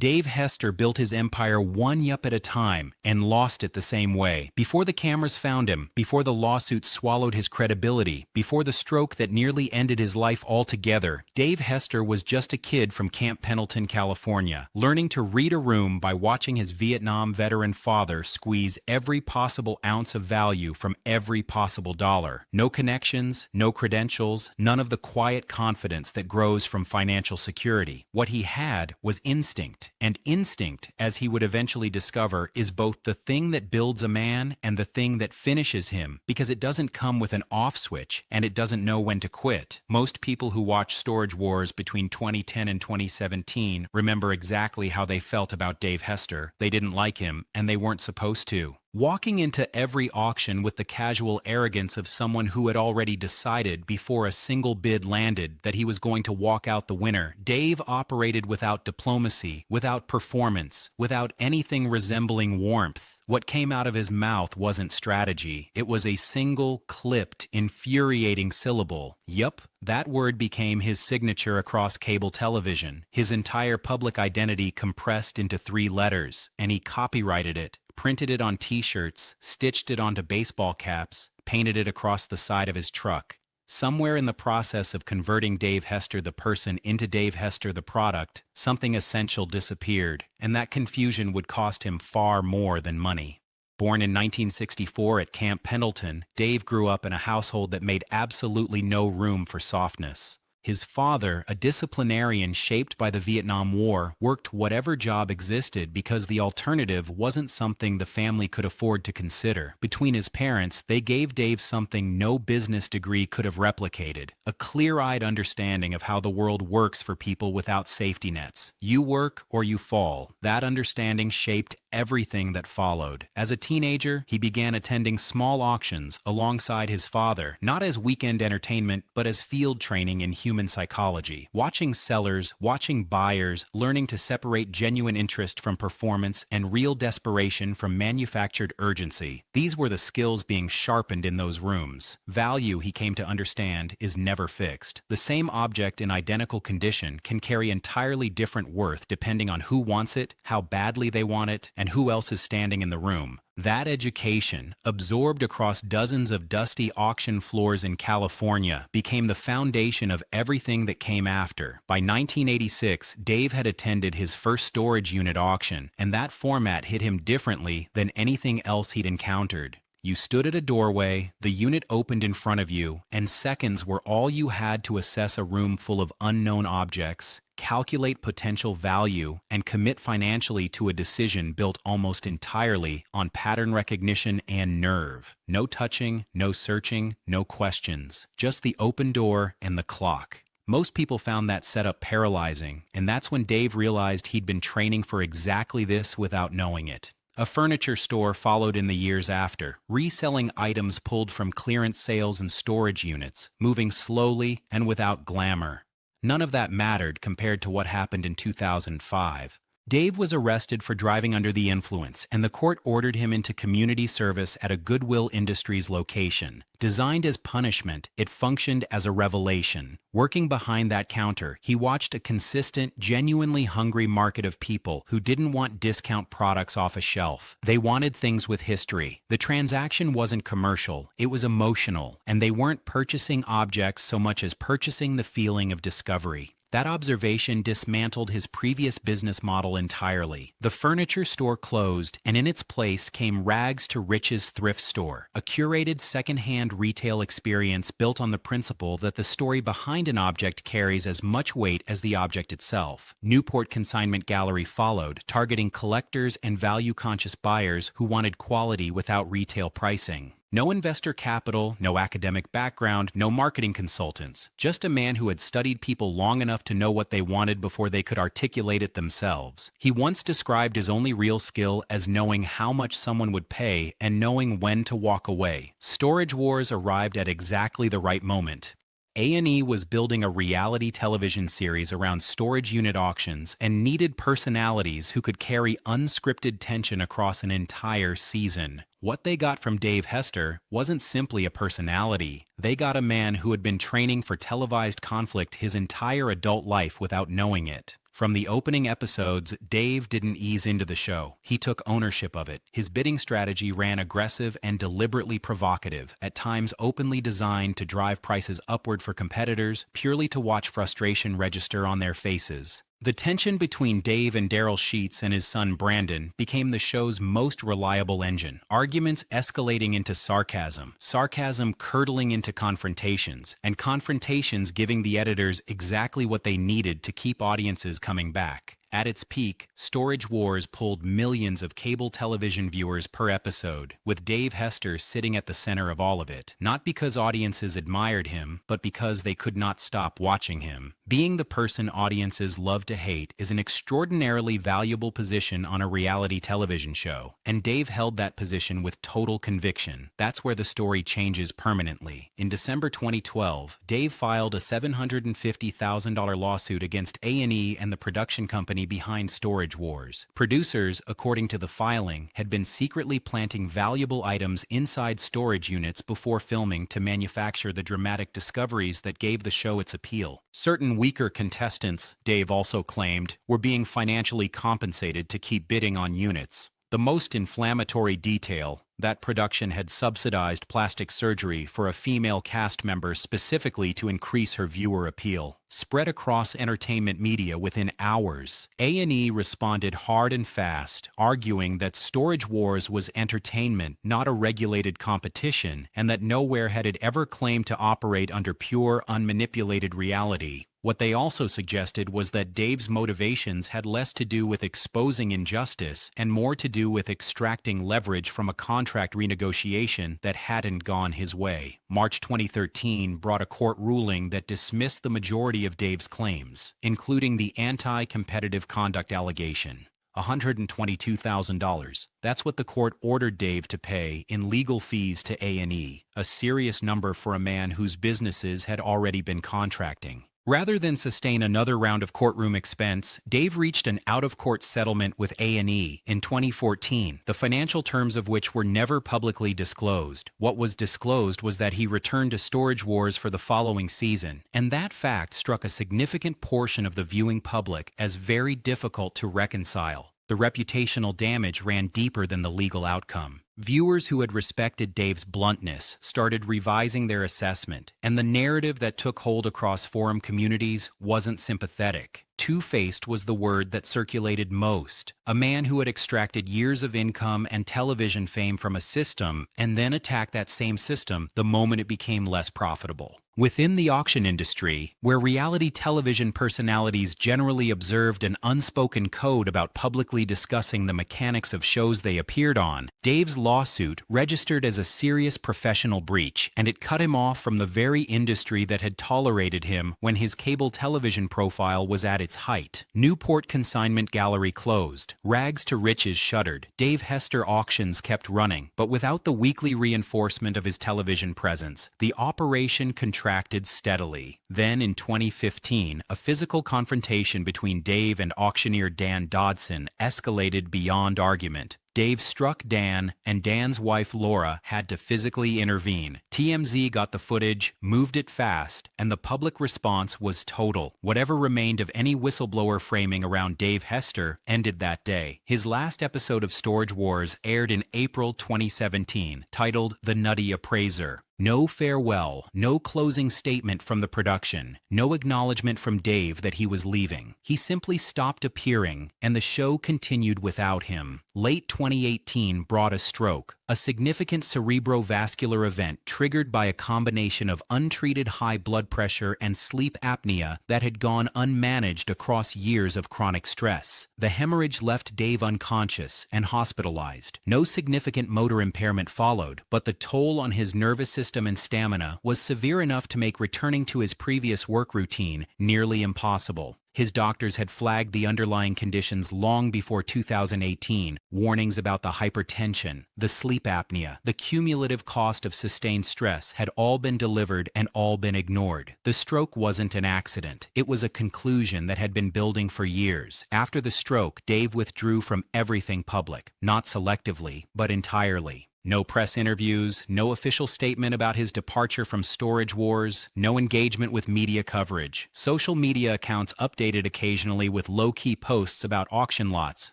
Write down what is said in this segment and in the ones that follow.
Dave Hester built his empire one yup at a time and lost it the same way. Before the cameras found him, before the lawsuits swallowed his credibility, before the stroke that nearly ended his life altogether, Dave Hester was just a kid from Camp Pendleton, California, learning to read a room by watching his Vietnam veteran father squeeze every possible ounce of value from every possible dollar. No connections, no credentials, none of the quiet confidence that grows from financial security. What he had was instinct. And instinct, as he would eventually discover, is both the thing that builds a man and the thing that finishes him, because it doesn't come with an off switch and it doesn't know when to quit. Most people who watch Storage Wars between 2010 and 2017 remember exactly how they felt about Dave Hester. They didn't like him, and they weren't supposed to. Walking into every auction with the casual arrogance of someone who had already decided before a single bid landed that he was going to walk out the winner, Dave operated without diplomacy, without performance, without anything resembling warmth. What came out of his mouth wasn't strategy. It was a single, clipped, infuriating syllable. Yup, that word became his signature across cable television, his entire public identity compressed into 3 letters, and he copyrighted it. Printed it on t-shirts, stitched it onto baseball caps, painted it across the side of his truck. Somewhere in the process of converting Dave Hester the person into Dave Hester the product, something essential disappeared, and that confusion would cost him far more than money. Born in 1964 at Camp Pendleton, Dave grew up in a household that made absolutely no room for softness. His father, a disciplinarian shaped by the Vietnam War, worked whatever job existed because the alternative wasn't something the family could afford to consider. Between his parents, they gave Dave something no business degree could have replicated: a clear-eyed understanding of how the world works for people without safety nets. You work or you fall. That understanding shaped everything that followed. As a teenager, he began attending small auctions alongside his father, not as weekend entertainment, but as field training in human psychology. Watching sellers, watching buyers, learning to separate genuine interest from performance and real desperation from manufactured urgency. These were the skills being sharpened in those rooms. Value, he came to understand, is never fixed. The same object in identical condition can carry entirely different worth depending on who wants it, how badly they want it, and who else is standing in the room. That education, absorbed across dozens of dusty auction floors in California, became the foundation of everything that came after. By 1986, Dave had attended his first storage unit auction, and that format hit him differently than anything else he'd encountered. You stood at a doorway, the unit opened in front of you, and seconds were all you had to assess a room full of unknown objects, calculate potential value, and commit financially to a decision built almost entirely on pattern recognition and nerve. No touching, no searching, no questions. Just the open door and the clock. Most people found that setup paralyzing, and that's when Dave realized he'd been training for exactly this without knowing it. A furniture store followed in the years after, reselling items pulled from clearance sales and storage units, moving slowly and without glamour. None of that mattered compared to what happened in 2005. Dave was arrested for driving under the influence, and the court ordered him into community service at a Goodwill Industries location. Designed as punishment, it functioned as a revelation. Working behind that counter, he watched a consistent, genuinely hungry market of people who didn't want discount products off a shelf. They wanted things with history. The transaction wasn't commercial, it was emotional, and they weren't purchasing objects so much as purchasing the feeling of discovery. That observation dismantled his previous business model entirely. The furniture store closed, and in its place came Rags to Riches Thrift Store, a curated second-hand retail experience built on the principle that the story behind an object carries as much weight as the object itself. Newport Consignment Gallery followed, targeting collectors and value-conscious buyers who wanted quality without retail pricing. No investor capital, no academic background, no marketing consultants. Just a man who had studied people long enough to know what they wanted before they could articulate it themselves. He once described his only real skill as knowing how much someone would pay and knowing when to walk away. Storage Wars arrived at exactly the right moment. A&E was building a reality television series around storage unit auctions and needed personalities who could carry unscripted tension across an entire season. What they got from Dave Hester wasn't simply a personality. They got a man who had been training for televised conflict his entire adult life without knowing it. From the opening episodes, Dave didn't ease into the show. He took ownership of it. His bidding strategy ran aggressive and deliberately provocative, at times openly designed to drive prices upward for competitors, purely to watch frustration register on their faces. The tension between Dave and Daryl Sheets and his son Brandon became the show's most reliable engine, arguments escalating into sarcasm, sarcasm curdling into confrontations, and confrontations giving the editors exactly what they needed to keep audiences coming back. At its peak, Storage Wars pulled millions of cable television viewers per episode, with Dave Hester sitting at the center of all of it, not because audiences admired him, but because they could not stop watching him. Being the person audiences love to hate is an extraordinarily valuable position on a reality television show, and Dave held that position with total conviction. That's where the story changes permanently. In December 2012, Dave filed a $750,000 lawsuit against A&E and the production company behind Storage Wars. Producers, according to the filing, had been secretly planting valuable items inside storage units before filming to manufacture the dramatic discoveries that gave the show its appeal. Certain weaker contestants, Dave also claimed, were being financially compensated to keep bidding on units. The most inflammatory detail: that production had subsidized plastic surgery for a female cast member specifically to increase her viewer appeal. Spread across entertainment media within hours, A&E responded hard and fast, arguing that Storage Wars was entertainment, not a regulated competition, and that nowhere had it ever claimed to operate under pure, unmanipulated reality. What they also suggested was that Dave's motivations had less to do with exposing injustice and more to do with extracting leverage from a contract renegotiation that hadn't gone his way. March 2013 brought a court ruling that dismissed the majority of Dave's claims, including the anti-competitive conduct allegation. $122,000. That's what the court ordered Dave to pay in legal fees to A&E, a serious number for a man whose businesses had already been contracting. Rather than sustain another round of courtroom expense, Dave reached an out-of-court settlement with A&E in 2014, the financial terms of which were never publicly disclosed. What was disclosed was that he returned to Storage Wars for the following season, and that fact struck a significant portion of the viewing public as very difficult to reconcile. The reputational damage ran deeper than the legal outcome. Viewers who had respected Dave's bluntness started revising their assessment, and the narrative that took hold across forum communities wasn't sympathetic. Two-faced was the word that circulated most. A man who had extracted years of income and television fame from a system and then attacked that same system the moment it became less profitable. Within the auction industry, where reality television personalities generally observed an unspoken code about publicly discussing the mechanics of shows they appeared on, Dave's lawsuit registered as a serious professional breach, and it cut him off from the very industry that had tolerated him when his cable television profile was at its height. Newport Consignment Gallery closed. Rags to Riches shuttered. Dave Hester auctions kept running, but without the weekly reinforcement of his television presence, the operation contracted steadily. Then, in 2015, a physical confrontation between Dave and auctioneer Dan Dodson escalated beyond argument. Dave struck Dan, and Dan's wife Laura had to physically intervene. TMZ got the footage, moved it fast, and the public response was total. Whatever remained of any whistleblower framing around Dave Hester ended that day. His last episode of Storage Wars aired in April 2017, titled The Nutty Appraiser. No farewell, no closing statement from the production, no acknowledgement from Dave that he was leaving. He simply stopped appearing, and the show continued without him. Late 2018 brought a stroke, a significant cerebrovascular event triggered by a combination of untreated high blood pressure and sleep apnea that had gone unmanaged across years of chronic stress. The hemorrhage left Dave unconscious and hospitalized. No significant motor impairment followed, but the toll on his nervous system and stamina was severe enough to make returning to his previous work routine nearly impossible. His doctors had flagged the underlying conditions long before 2018, warnings about the hypertension, the sleep apnea, the cumulative cost of sustained stress had all been delivered and all been ignored. The stroke wasn't an accident. It was a conclusion that had been building for years. After the stroke, Dave withdrew from everything public, not selectively, but entirely. No press interviews, no official statement about his departure from Storage Wars, no engagement with media coverage. Social media accounts updated occasionally with low-key posts about auction lots,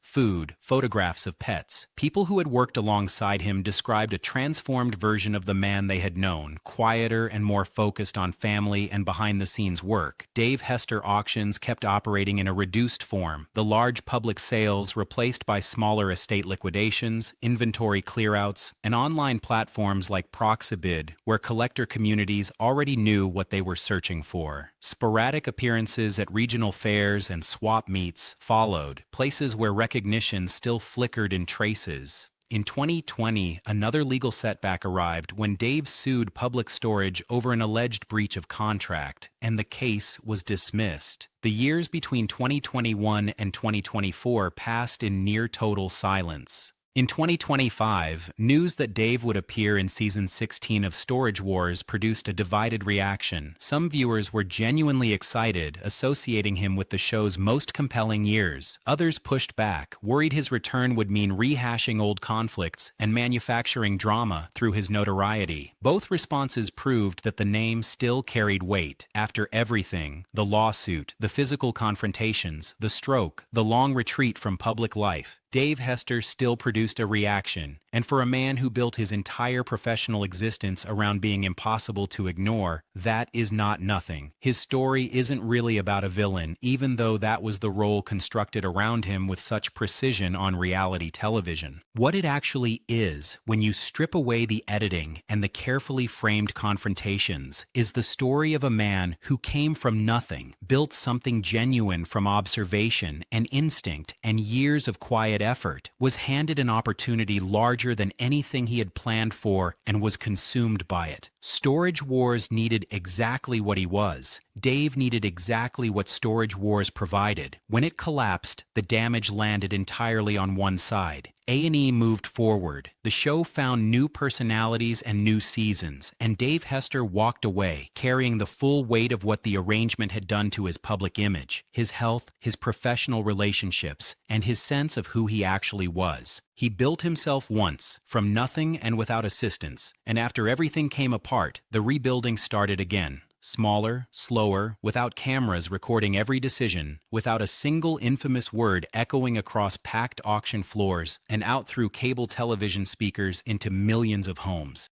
food, photographs of pets. People who had worked alongside him described a transformed version of the man they had known, quieter and more focused on family and behind-the-scenes work. Dave Hester auctions kept operating in a reduced form, the large public sales replaced by smaller estate liquidations, inventory clearouts, and online platforms like Proxibid, where collector communities already knew what they were searching for. Sporadic appearances at regional fairs and swap meets followed, places where recognition still flickered in traces. In 2020, another legal setback arrived when Dave sued Public Storage over an alleged breach of contract, and the case was dismissed. The years between 2021 and 2024 passed in near total silence. In 2025, news that Dave would appear in Season 16 of Storage Wars produced a divided reaction. Some viewers were genuinely excited, associating him with the show's most compelling years. Others pushed back, worried his return would mean rehashing old conflicts and manufacturing drama through his notoriety. Both responses proved that the name still carried weight. After everything, the lawsuit, the physical confrontations, the stroke, the long retreat from public life, Dave Hester still produced a reaction, and for a man who built his entire professional existence around being impossible to ignore, that is not nothing. His story isn't really about a villain, even though that was the role constructed around him with such precision on reality television. What it actually is, when you strip away the editing and the carefully framed confrontations, is the story of a man who came from nothing, built something genuine from observation and instinct and years of quiet effort, was handed an opportunity larger than anything he had planned for, and was consumed by it. Storage Wars needed exactly what he was. Dave needed exactly what Storage Wars provided. When it collapsed, the damage landed entirely on one side. A&E moved forward. The show found new personalities and new seasons, and Dave Hester walked away, carrying the full weight of what the arrangement had done to his public image, his health, his professional relationships, and his sense of who he actually was. He built himself once, from nothing and without assistance, and after everything came apart, the rebuilding started again. Smaller, slower, without cameras recording every decision, without a single infamous word echoing across packed auction floors and out through cable television speakers into millions of homes.